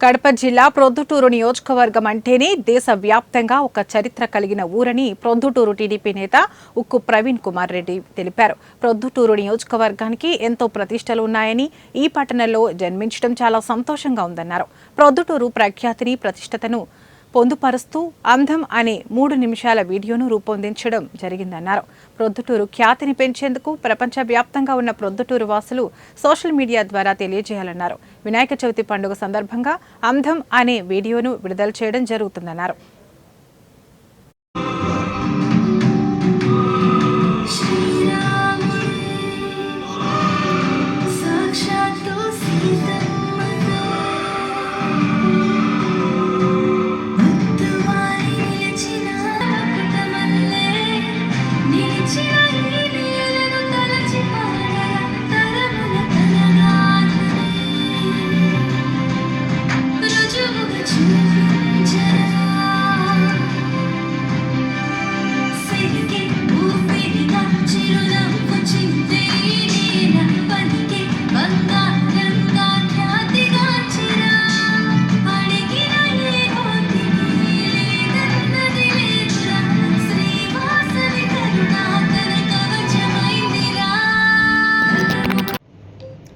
కడప జిల్లా ప్రొద్దుటూరు నియోజకవర్గం అంటేనే దేశవ్యాప్తంగా ఒక చరిత్ర కలిగిన ఊరని ప్రొద్దుటూరు టీడీపీ నేత ఉక్కు ప్రవీణ్ కుమార్ రెడ్డి తెలిపారు. ప్రొద్దుటూరు నియోజకవర్గానికి ఎంతో ప్రతిష్టలు ఉన్నాయని, ఈ పట్టణంలో జన్మించడం చాలా సంతోషంగా ఉందన్నారు. ప్రొద్దుటూరు ప్రఖ్యాతిని, ప్రతిష్టతను పొందుపరుస్తూ అందం అనే 3 నిమిషాల వీడియోను రూపొందించడం జరిగిందన్నారు. ప్రొద్దుటూరు ఖ్యాతిని పెంచేందుకు ప్రపంచవ్యాప్తంగా ఉన్న ప్రొద్దుటూరు వాసులు సోషల్ మీడియా ద్వారా తెలియజేయాలన్నారు. వినాయక చవితి పండుగ సందర్భంగా అందం అనే వీడియోను విడుదల చేయడం జరుగుతుందన్నారు.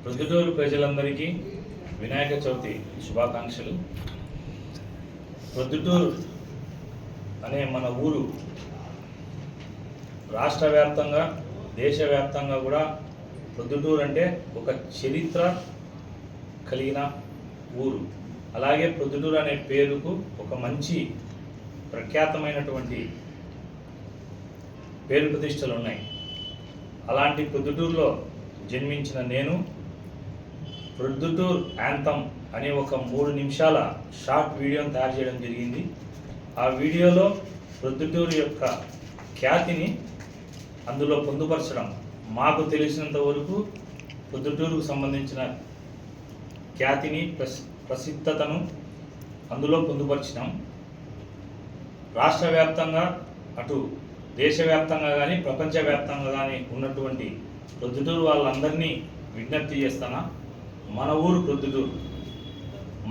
ప్రొద్దుటూరు ప్రజలందరికీ వినాయక చవితి శుభాకాంక్షలు. ప్రొద్దుటూరు అనే మన ఊరు రాష్ట్ర వ్యాప్తంగా, దేశవ్యాప్తంగా కూడా ప్రొద్దుటూరు అంటే ఒక చరిత్ర కలిగిన ఊరు. అలాగే ప్రొద్దుటూరు అనే పేరుకు ఒక మంచి ప్రఖ్యాతమైనటువంటి పేరు ప్రతిష్టలు ఉన్నాయి. అలాంటి ప్రొద్దుటూరులో జన్మించిన నేను ప్రొద్దుటూరు యాంథమ్ అనే ఒక 3 నిమిషాల షార్ట్ వీడియోని తయారు చేయడం జరిగింది. ఆ వీడియోలో ప్రొద్దుటూరు యొక్క ఖ్యాతిని అందులో పొందుపరచడం, మాకు తెలిసినంత వరకు ప్రొద్దుటూరుకు సంబంధించిన ఖ్యాతిని, ప్రసిద్ధతను అందులో పొందుపరిచినాం. రాష్ట్ర వ్యాప్తంగా, అటు దేశవ్యాప్తంగా కానీ, ప్రపంచవ్యాప్తంగా కానీ ఉన్నటువంటి ప్రొద్దుటూరు వాళ్ళందరినీ విజ్ఞప్తి చేస్తానా, మన ఊరు ప్రొద్దుటూరు,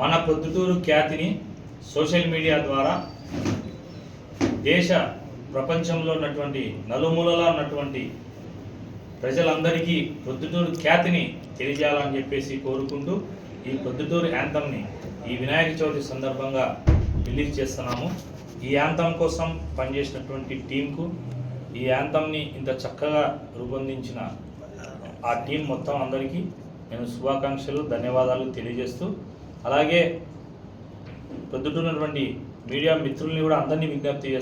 మన ప్రొద్దుటూరు ఖ్యాతిని సోషల్ మీడియా ద్వారా దేశ ప్రపంచంలో ఉన్నటువంటి నలుమూలలా ఉన్నటువంటి ప్రజలందరికీ ప్రొద్దుటూరు ఖ్యాతిని తెలియజేయాలని చెప్పేసి కోరుకుంటూ ఈ ప్రొద్దుటూరు యాంథమ్ని ఈ వినాయక చవితి సందర్భంగా రిలీజ్ చేస్తున్నాము. ఈ యాంథమ్ కోసం పనిచేసినటువంటి టీంకు, ఈ యాంథమ్ని ఇంత చక్కగా రూపొందించిన ఆ టీం మొత్తం అందరికీ నేను శుభాకాంక్షలు, ధన్యవాదాలు తెలియజేస్తూ, అలాగే ప్రొద్దుటూరు మీడియా మిత్రుల్ని కూడా అందరినీ విజ్ఞప్తి చేస్తాను.